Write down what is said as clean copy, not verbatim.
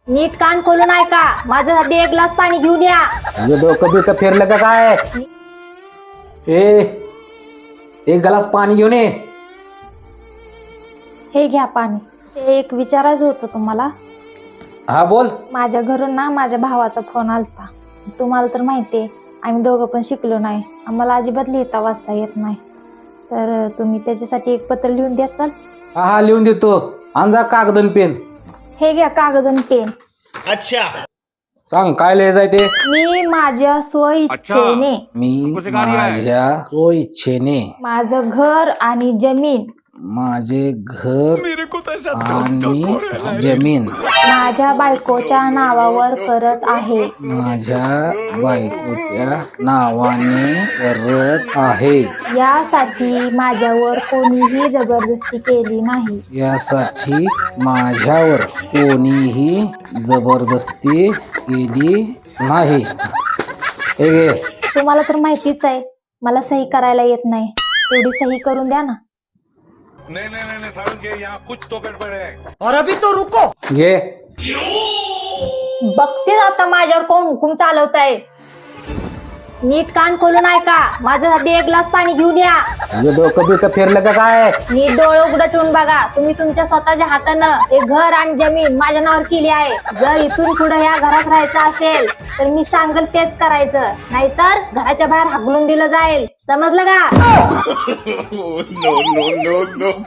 नीट कान खोलून ऐका, माझ्यासाठी एक ग्लास पाणी घेऊन या. तुझं डोकं बिकं फिरलं का काय? एक ग्लास पाणी घेऊन ये. हे घ्या पाणी. ते एक विचारायचं होतं तुम्हाला. हा बोल. माझ्या घरून ना माझ्या भावाचा फोन आलता. तुम्हाला तर माहिती आहे आम्ही दोघं पण शिकलो नाही, आम्हाला अजिबात लिहिता वाचता येत नाही. तर तुम्ही त्याच्यासाठी एक पत्र लिहून द्याल? हा लिहून देतो. आणजा कागद आणि पेन. हे घ्या कागद आणि पेन. सांग काय लिहायचंय ते. मी माझ्या स्वइच्छेने मी माझ्या स्वइच्छेने माझं घर आणि जमीन माझे घर आणि जमीन माझ्या बायकोच्या नावावर करत आहे. माझ्या बायकोच्या नावाने करत आहे. यासाठी माझ्यावर कोणीही जबरदस्ती केली नाही. यासाठी माझ्यावर कोणीही जबरदस्ती केली नाही. हे घे. तुम्हाला तर माहितीच आहे मला सही करायला येत नाही, तेवढी सही करून द्या ना. नहीं सारुण के यहाँ कुछ तो गड़बड़ है. और अभी तो रुको. घे. बघते आता माझ्यावर कोण हुकूम चालवत आहे. नीट कान खोलून ऐका, माझ्यासाठी एक ग्लास पाणी घेऊन या. तुझं डोकं बिकं फिरलं का काय? नीट डोळे उघडं ठेवून बघा. तुम्ही तुमच्या स्वतःच्या हातानं हे घर आणि जमीन माझ्या नावावर केली आहे. जर इथून पुढे या घरात राहायचं असेल तर मी सांगेल तेच करायचं, नाहीतर घराच्या बाहेर हाकलून दिलं जाईल. समजलं का? No.